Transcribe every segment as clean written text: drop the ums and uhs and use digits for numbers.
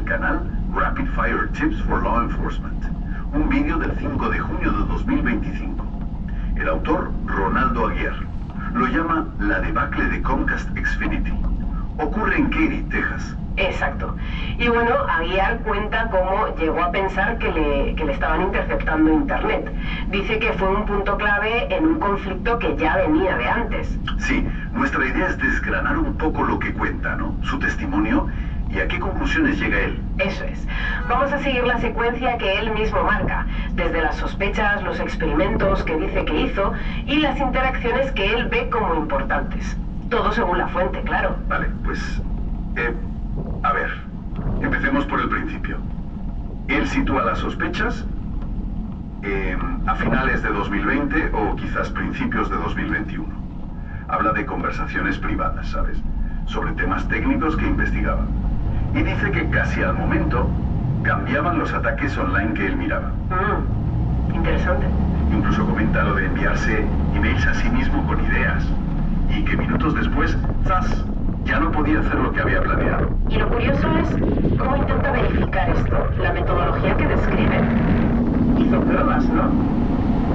canal Rapid Fire Tips for Law Enforcement, un vídeo del 5 de junio de 2025. El autor, Ronaldo Aguiar, lo llama la debacle de Comcast Xfinity. Ocurre en Katy, Texas. Exacto. Y bueno, Aguiar cuenta cómo llegó a pensar que le estaban interceptando internet. Dice que fue un punto clave en un conflicto que ya venía de antes. Sí, nuestra idea es desgranar un poco lo que cuenta, ¿no? Su testimonio y a qué conclusiones llega él. Eso es. Vamos a seguir la secuencia que él mismo marca, desde las sospechas, los experimentos que dice que hizo y las interacciones que él ve como importantes. Todo según la fuente, claro. Vale, pues... a ver, empecemos por el principio. Él sitúa las sospechas a finales de 2020 o quizás principios de 2021. Habla de conversaciones privadas, ¿sabes? Sobre temas técnicos que investigaba. Y dice que casi al momento cambiaban los ataques online que él miraba. Interesante. Incluso comenta lo de enviarse emails a sí mismo con ideas. Y que minutos después, ¡zas!, ya no podía hacer lo que había planeado. Y lo curioso es cómo intenta verificar esto, la metodología que describe. Hizo pruebas, ¿no?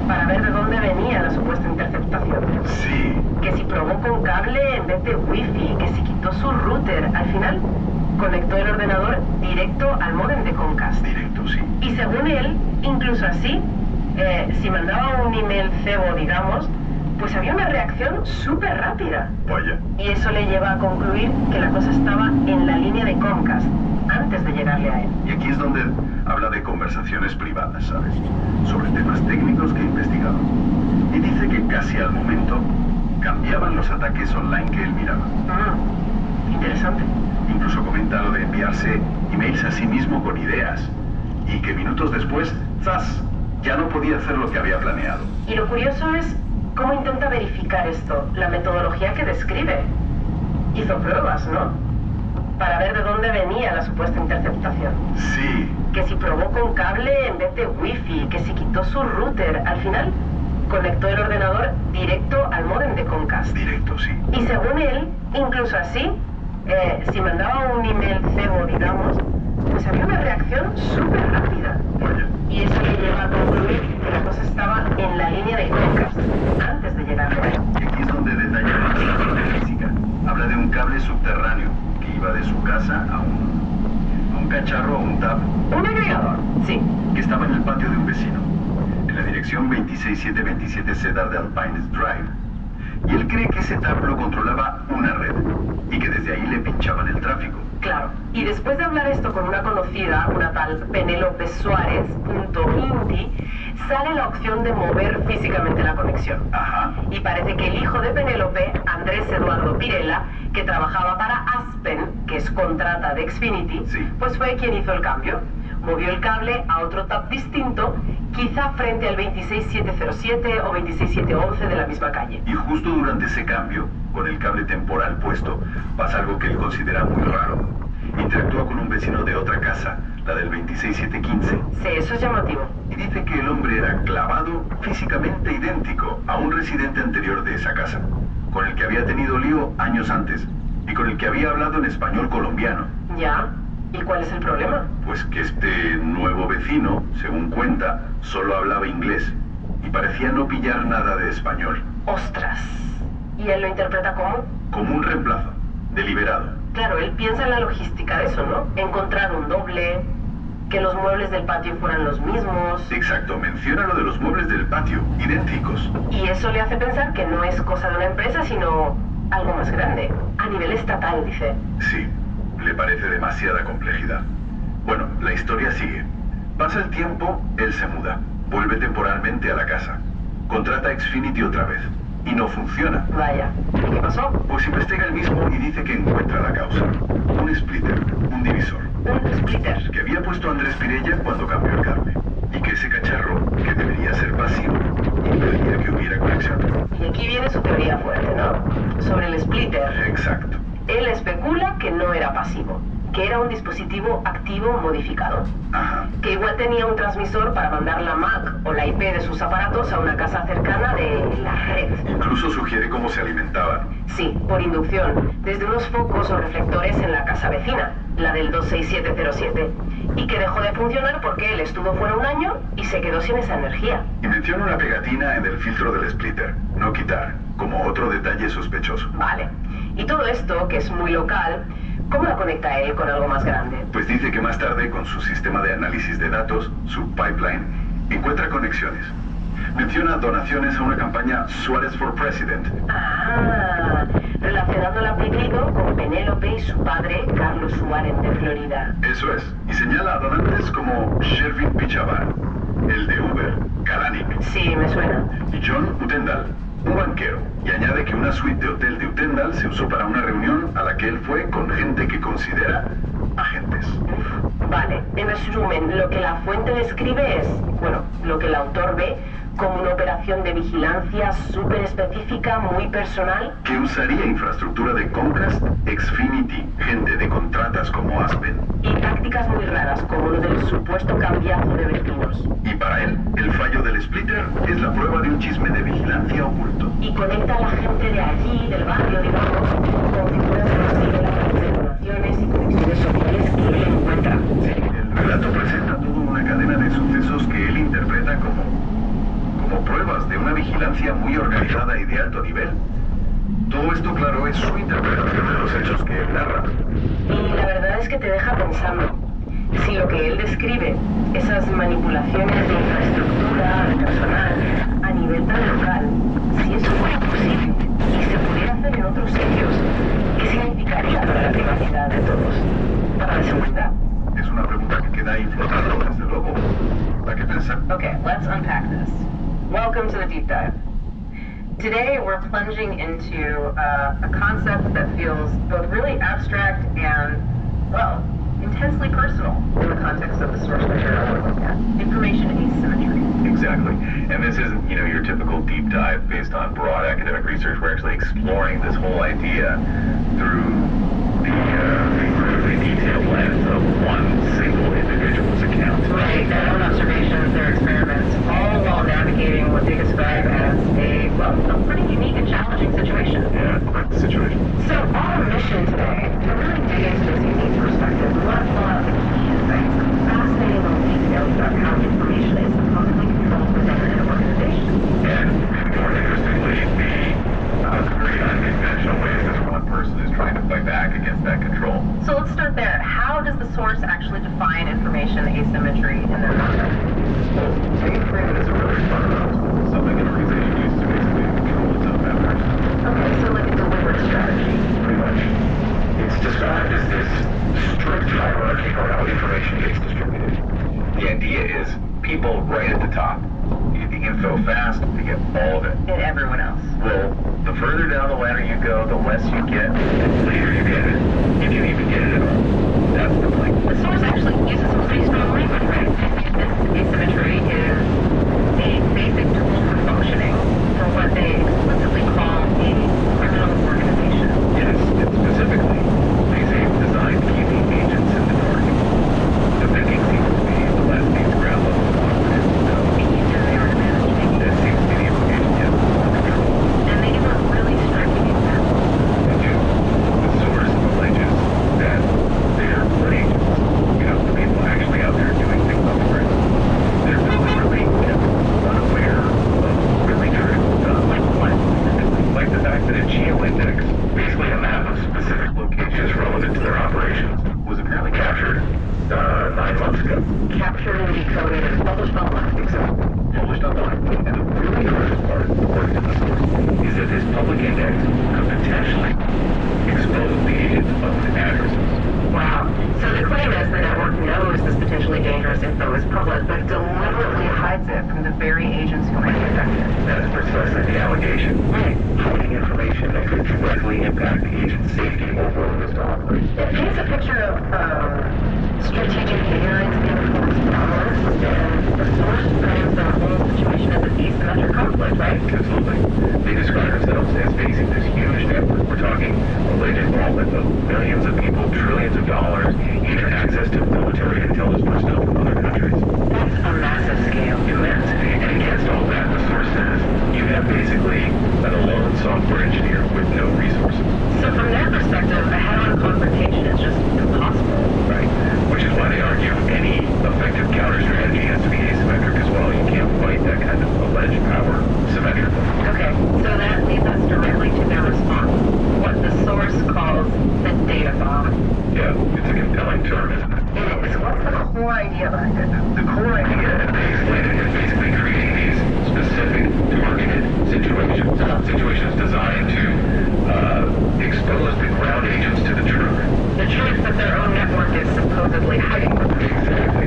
Para ver de dónde venía la supuesta interceptación. Sí. Que si probó con cable en vez de wifi, que si quitó su router. Al final, conectó el ordenador directo al módem de Comcast. Directo, sí. Y según él, incluso así, si mandaba un email cebo, digamos, pues había una reacción súper rápida. Vaya. Y eso le lleva a concluir que la cosa estaba en la línea de Comcast, antes de llegarle a él. Y aquí es donde habla de conversaciones privadas, ¿sabes? Sobre temas técnicos que investigaba. Y dice que casi al momento cambiaban los ataques online que él miraba. Interesante. Incluso comenta lo de enviarse emails a sí mismo con ideas. Y que minutos después, ¡zas!, ya no podía hacer lo que había planeado. Y lo curioso es cómo intenta verificar esto, la metodología que describe. Hizo pruebas, ¿no? Para ver de dónde venía la supuesta interceptación. Sí. Que si probó con cable en vez de wifi, que si quitó su router. Al final, conectó el ordenador directo al módem de Comcast. Directo, sí. Y según él, incluso así, si mandaba un email cebo, digamos, pues había una reacción súper rápida. Vaya. Y eso le lleva a concluir que la cosa estaba en la línea de Comcast, antes de llegar a él. Y aquí es donde detalla más de física. Habla de un cable subterráneo que iba de su casa a un cacharro, a un tab. ¿Un agregador? Sí. Que estaba en el patio de un vecino, en la dirección 26727 Cedar de Alpines Drive. Y él cree que ese tab lo controlaba una red y que desde ahí le pinchaban el tráfico. Claro. Y después de hablar esto con una conocida, una tal Penélope Suárez, sale la opción de mover físicamente la conexión. Ajá. Y parece que el hijo de Penélope, Andrés Eduardo Pirela, que trabajaba para Aspen, que es contrata de Xfinity, sí, pues fue quien hizo el cambio. Movió el cable a otro tab distinto, quizá frente al 26707 o 26711 de la misma calle. Y justo durante ese cambio, con el cable temporal puesto, pasa algo que él considera muy raro. Interactúa con un vecino de otra casa, la del 26715. Sí, eso es llamativo. Y dice que el hombre era clavado, físicamente idéntico a un residente anterior de esa casa, con el que había tenido lío años antes y con el que había hablado en español colombiano. ¿Ya? ¿Y cuál es el problema? Pues que este nuevo vecino, según cuenta, solo hablaba inglés y parecía no pillar nada de español. ¡Ostras! ¿Y él lo interpreta como? Como un reemplazo, deliberado. Claro, él piensa en la logística de eso, ¿no? Encontrar un doble, que los muebles del patio fueran los mismos. Exacto, menciona lo de los muebles del patio, idénticos. Y eso le hace pensar que no es cosa de una empresa, sino algo más grande, a nivel estatal, dice. Sí, le parece demasiada complejidad. Bueno, la historia sigue. Pasa el tiempo, él se muda, vuelve temporalmente a la casa, contrata a Xfinity otra vez. Y no funciona. Vaya. ¿Y qué pasó? Pues investiga el mismo y dice que encuentra la causa. Un splitter, un divisor. Un splitter. Que había puesto Andrés Pirella cuando cambió el cable. Y que ese cacharro, que debería ser pasivo, impedía que hubiera conexión. Y aquí viene su teoría fuerte, ¿no? Sobre el splitter. Exacto. Él especula que no era pasivo, que era un dispositivo activo modificado. Ajá. Que igual tenía un transmisor para mandar la MAC o la IP de sus aparatos a una casa cercana de la red. Incluso sugiere cómo se alimentaban. Sí, por inducción, desde unos focos o reflectores en la casa vecina. la del 26707, y que dejó de funcionar porque el estuvo fuera un año y se quedó sin esa energía. Y menciona una pegatina en el filtro del splitter, no quitar, como otro detalle sospechoso. Vale. Y todo esto, que es muy local, ¿cómo la conecta él con algo más grande? Pues dice que más tarde, con su sistema de análisis de datos, su pipeline, encuentra conexiones. Menciona donaciones a una campaña Suárez for President. Ah, relacionando el apellido con Penélope y su padre, Carlos Suárez de Florida. Eso es. Y señala a donantes como Shervin Pichavar, el de Uber, Kalanick, Sí, me suena. y John Utendal, un banquero. Y añade que una suite de hotel de Utendal se usó para una reunión a la que él fue con gente que considera agentes. Vale, en resumen, lo que la fuente describe es, bueno, lo que el autor ve como una operación de vigilancia súper específica, muy personal. Que usaría infraestructura de Comcast, Xfinity, gente de contratas como Aspen. Y tácticas muy raras, como lo del supuesto cambiazo de vecinos. Y para él, el fallo del splitter es la prueba de un chisme de vigilancia oculto. Y conecta a la gente de allí, del barrio, digamos, con figuras que describen las redes de donaciones y conexiones sociales que él encuentra. El relato presenta toda una cadena de sucesos que él interpreta como pruebas de una vigilancia muy organizada y de alto nivel. Todo esto, claro, es su interpretación de los hechos que él narra. Y la verdad es que te deja pensando. Si lo que él describe, esas manipulaciones de infraestructura, de personal, a nivel tan local, si eso fuera posible y se pudiera hacer en otros sitios, ¿qué significaría para la privacidad de todos? Para la seguridad. Es una pregunta que queda ahí flotando, desde luego. ¿Para qué pensar? Okay, let's unpack this. Welcome to the deep dive. Today we're plunging into a concept that feels both really abstract and, well, intensely personal in the context of the source material we're looking at. Information asymmetry. Exactly. And this isn't, your typical deep dive based on broad academic research. We're actually exploring this whole idea through the incredibly detailed lens of one single individual's account. Right, their own observations, their experiments, all while navigating what they describe as a pretty unique and challenging situation. Yeah, quite the situation. So our mission today, to really dig into this unique perspective, we want to pull out the key insights, some fascinating little details about how information is supposedly controlled within an organization. And more interestingly, the very unconventional ways this one person is trying to fight back against that control. So let's start there. How does the source actually define information asymmetry in their context? Well, they frame it as a really fundamental tool, something an organization uses to basically control its own members. Okay, so like a deliberate strategy. Pretty much. It's described as this strict hierarchy for how information gets distributed. The idea is people right at the top. You get the info fast, you get all of it. And everyone else. Well, the further down the ladder you go, the less you get, the later you get it. You can't even get it at all. That's the point. The source actually uses some pretty strong language, right? This asymmetry is a basic tool for functioning for what they explicitly call a criminal organization. Yes, and specifically, they say it's designed to keep the agents in the dark. The thinking seems to be the less these ground level operatives know. The easier they are to manage. That seems to be the implication, yes, more control. And they give a really striking example. They do. The source alleges that they're agents. The people actually out there doing things on the ground. They're deliberately kept unaware of really critical stuff. Like what? Like the fact that a geoindex, basically a map of specific locations relevant to their operations, was apparently captured 9 months ago. Captured and decoded and published online. Exactly. Published online. And the really hardest part, according to the source, is that this public index could potentially expose the agents of the addresses. Wow. So the claim is the network knows this potentially dangerous info is public, but deliberately hides it from the very agents who might be affected. That is precisely the allegation. Right. Hiding information that could directly impact the agent's safety or willingness to operate. It paints a picture of strategic ignorance and performance dominance, and the source frames the whole situation as an asymmetric conflict, right? Absolutely. They describe themselves as facing this huge network. We're talking alleged involvement of millions of people, trillions of dollars, even access to military and intelligence personnel from other countries. That's a massive scale. Immense. And against all that, the source says, you have basically an alone software engineer with no resources. So from their perspective, a head-on confrontation is just impossible. core idea behind it? The core idea, as they explain it, is basically creating these specific targeted situations. Situations designed to expose the ground agents to the truth. The truth that their own network is supposedly hiding. Exactly.